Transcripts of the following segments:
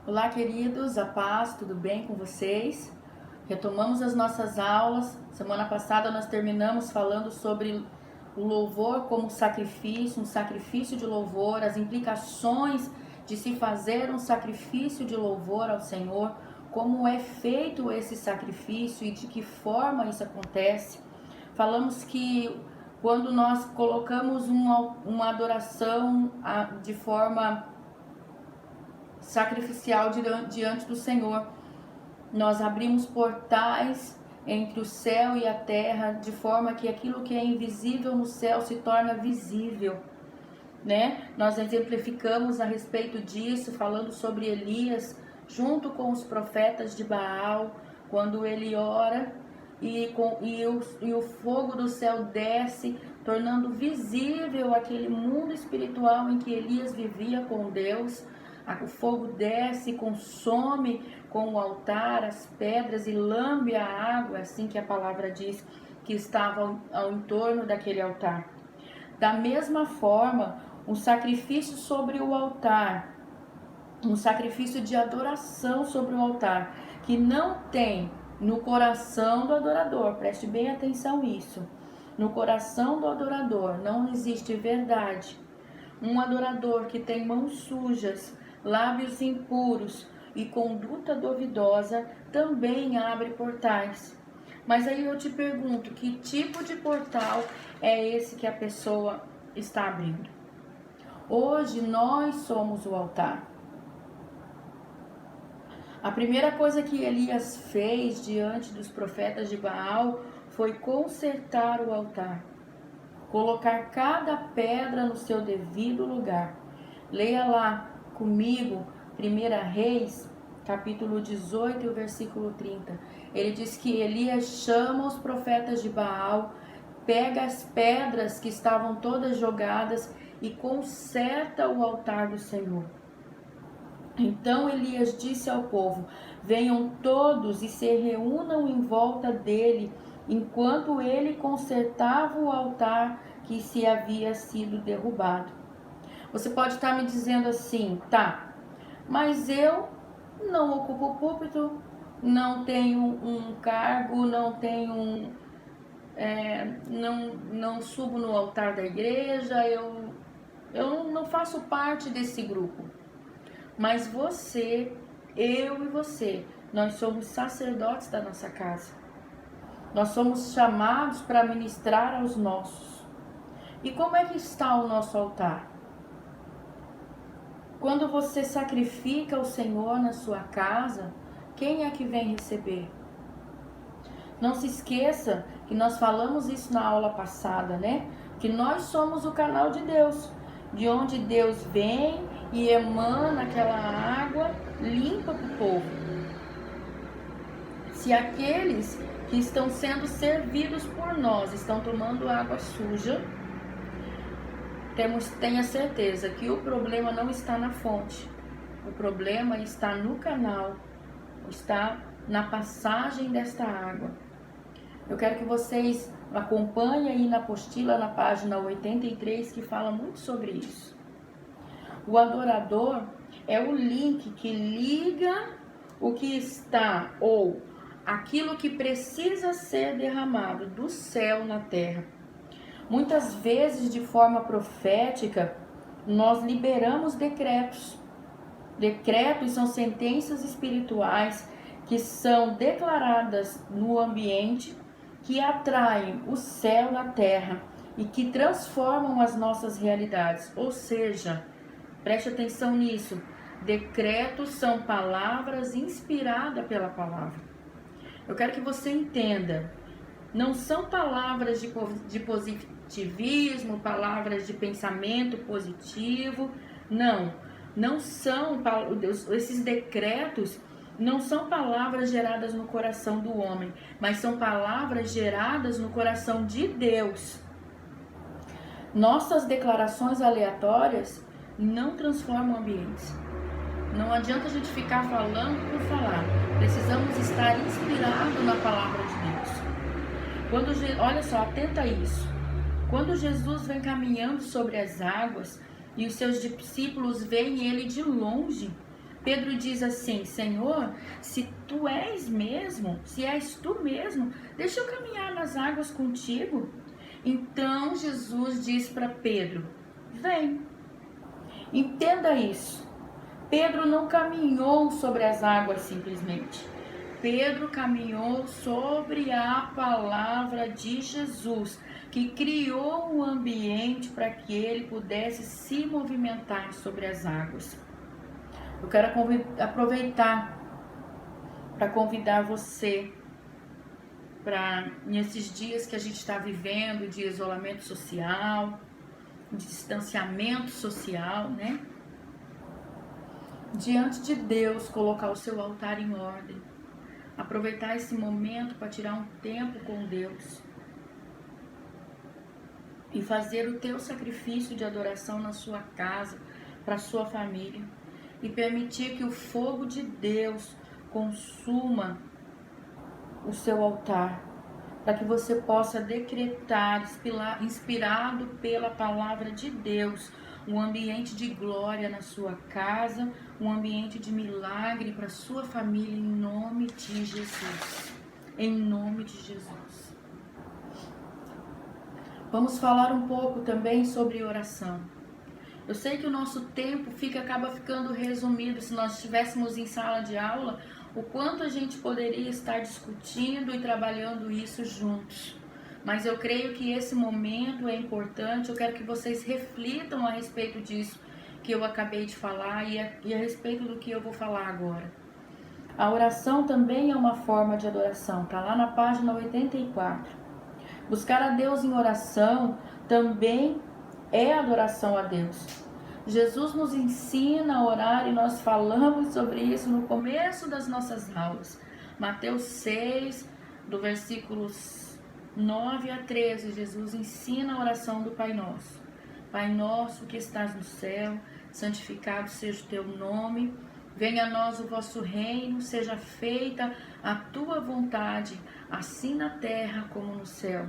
Olá, queridos, a paz, tudo bem com vocês? Retomamos as nossas aulas. Semana passada nós terminamos falando sobre o louvor como sacrifício, um sacrifício de louvor, as implicações de se fazer um sacrifício de louvor ao Senhor, como é feito esse sacrifício e de que forma isso acontece. Falamos que quando nós colocamos uma adoração de forma sacrificial diante do Senhor, nós abrimos portais entre o céu e a terra, de forma que aquilo que é invisível no céu se torna visível, né? Nós exemplificamos a respeito disso, falando sobre Elias, junto com os profetas de Baal, quando ele ora e o fogo do céu desce, tornando visível aquele mundo espiritual em que Elias vivia com Deus. O fogo desce, consome com o altar as pedras e lambe a água, assim que a palavra diz, que estava ao entorno daquele altar. Da mesma forma, um sacrifício sobre o altar, um sacrifício de adoração sobre o altar, que não tem no coração do adorador, preste bem atenção nisso, no coração do adorador não existe verdade. Um adorador que tem mãos sujas, lábios impuros e conduta duvidosa também abre portais. Mas aí eu te pergunto, que tipo de portal é esse que a pessoa está abrindo? Hoje nós somos o altar. A primeira coisa que Elias fez diante dos profetas de Baal foi consertar o altar, colocar cada pedra no seu devido lugar. Leia lá comigo, 1 Reis, capítulo 18, versículo 30. Ele diz que Elias chama os profetas de Baal, pega as pedras que estavam todas jogadas e conserta o altar do Senhor. Então Elias disse ao povo: venham todos e se reúnam em volta dele, enquanto ele consertava o altar que se havia sido derrubado. Você pode estar me dizendo assim, tá, mas eu não ocupo o púlpito, não tenho um cargo, não tenho não subo no altar da igreja, eu não faço parte desse grupo. Mas você, eu e você, nós somos sacerdotes da nossa casa. Nós somos chamados para ministrar aos nossos. E como é que está o nosso altar? Quando você sacrifica ao Senhor na sua casa, quem é que vem receber? Não se esqueça que nós falamos isso na aula passada, né? Que nós somos o canal de Deus, de onde Deus vem e emana aquela água limpa para o povo. Se aqueles que estão sendo servidos por nós estão tomando água suja, tenha certeza que o problema não está na fonte, o problema está no canal, está na passagem desta água. Eu quero que vocês acompanhem aí na apostila, na página 83, que fala muito sobre isso. O adorador é o link que liga o que está, ou aquilo que precisa ser derramado do céu na terra. Muitas vezes, de forma profética, nós liberamos decretos. Decretos são sentenças espirituais que são declaradas no ambiente, que atraem o céu na terra e que transformam as nossas realidades. Ou seja, preste atenção nisso, decretos são palavras inspiradas pela palavra. Eu quero que você entenda, não são palavras de positivismo, palavras de pensamento positivo, não são, esses decretos não são palavras geradas no coração do homem, mas são palavras geradas no coração de Deus. Nossas declarações aleatórias não transformam ambientes. Não adianta a gente ficar falando por falar. Precisamos estar inspirados na palavra de Deus. Olha só, atenta a isso. Quando Jesus vem caminhando sobre as águas e os seus discípulos veem ele de longe, Pedro diz assim: Senhor, se tu és mesmo, se és tu mesmo, deixa eu caminhar nas águas contigo. Então Jesus diz para Pedro: vem. Entenda isso. Pedro não caminhou sobre as águas simplesmente. Pedro caminhou sobre a palavra de Jesus, que criou o ambiente para que ele pudesse se movimentar sobre as águas. Eu quero aproveitar para convidar você para, nesses dias que a gente está vivendo, de isolamento social, de distanciamento social, né? Diante de Deus, colocar o seu altar em ordem. Aproveitar esse momento para tirar um tempo com Deus. E fazer o teu sacrifício de adoração na sua casa, para a sua família. E permitir que o fogo de Deus consuma o seu altar, para que você possa decretar, inspirado pela palavra de Deus, um ambiente de glória na sua casa, um ambiente de milagre para sua família, em nome de Jesus. Em nome de Jesus. Vamos falar um pouco também sobre oração. Eu sei que o nosso tempo acaba ficando resumido. Se nós estivéssemos em sala de aula, o quanto a gente poderia estar discutindo e trabalhando isso juntos. Mas eu creio que esse momento é importante. Eu quero que vocês reflitam a respeito disso que eu acabei de falar e a respeito do que eu vou falar agora. A oração também é uma forma de adoração. Está lá na página 84. Buscar a Deus em oração também é adoração a Deus. Jesus nos ensina a orar e nós falamos sobre isso no começo das nossas aulas. Mateus 6, do versículos 9 a 13, Jesus ensina a oração do Pai Nosso. Pai nosso que estás no céu, santificado seja o teu nome. Venha a nós o vosso reino, seja feita a tua vontade, assim na terra como no céu.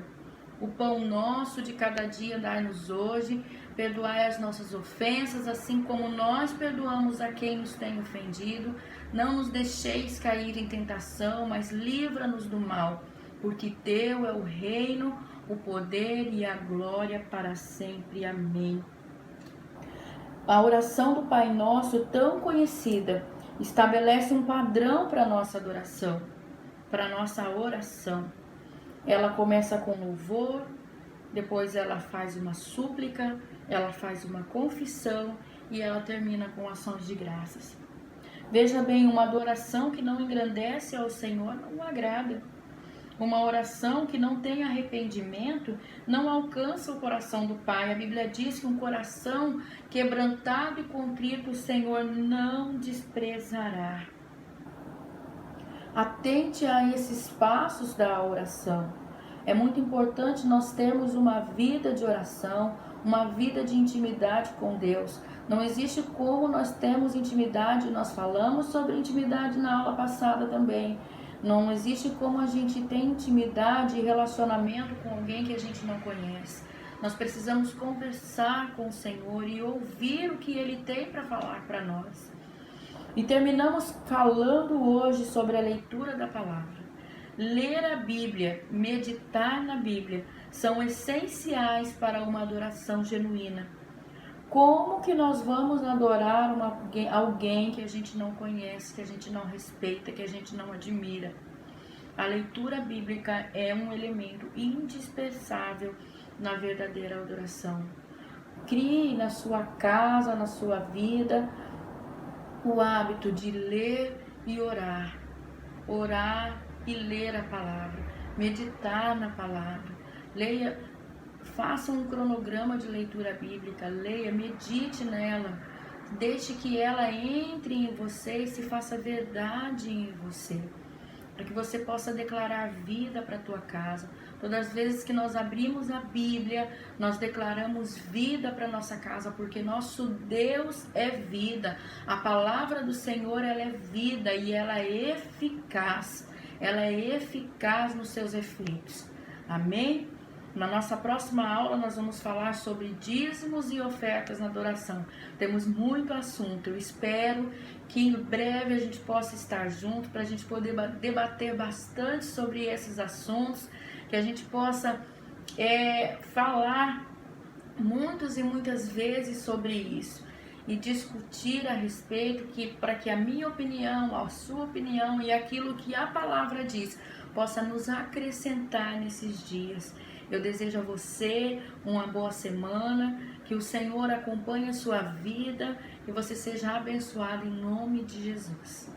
O pão nosso de cada dia dai-nos hoje, perdoai as nossas ofensas, assim como nós perdoamos a quem nos tem ofendido. Não nos deixeis cair em tentação, mas livra-nos do mal, porque teu é o reino, o poder e a glória para sempre. Amém. A oração do Pai Nosso, tão conhecida, estabelece um padrão para a nossa adoração, para a nossa oração. Ela começa com louvor, depois ela faz uma súplica, ela faz uma confissão e ela termina com ações de graças. Veja bem, uma adoração que não engrandece ao Senhor não o agrada. Uma oração que não tem arrependimento não alcança o coração do Pai. A Bíblia diz que um coração quebrantado e contrito o Senhor não desprezará. Atente a esses passos da oração. É muito importante nós termos uma vida de oração, uma vida de intimidade com Deus. Não existe como nós termos intimidade, nós falamos sobre intimidade na aula passada também. Não existe como a gente ter intimidade e relacionamento com alguém que a gente não conhece. Nós precisamos conversar com o Senhor e ouvir o que Ele tem para falar para nós. E terminamos falando hoje sobre a leitura da palavra. Ler a Bíblia, meditar na Bíblia, são essenciais para uma adoração genuína. Como que nós vamos adorar alguém que a gente não conhece, que a gente não respeita, que a gente não admira? A leitura bíblica é um elemento indispensável na verdadeira adoração. Crie na sua casa, na sua vida, o hábito de ler e orar. Orar e ler a palavra, meditar na palavra. Leia, faça um cronograma de leitura bíblica, leia, medite nela. Deixe que ela entre em você e se faça verdade em você, para que você possa declarar vida para a tua casa. Todas as vezes que nós abrimos a Bíblia, nós declaramos vida para nossa casa, porque nosso Deus é vida. A palavra do Senhor, ela é vida e ela é eficaz. Ela é eficaz nos seus efeitos. Amém? Na nossa próxima aula nós vamos falar sobre dízimos e ofertas na adoração. Temos muito assunto. Eu espero que em breve a gente possa estar junto para a gente poder debater bastante sobre esses assuntos, que a gente possa falar muitas e muitas vezes sobre isso e discutir a respeito, para que a minha opinião, a sua opinião e aquilo que a palavra diz possa nos acrescentar nesses dias. Eu desejo a você uma boa semana, que o Senhor acompanhe a sua vida e você seja abençoado em nome de Jesus.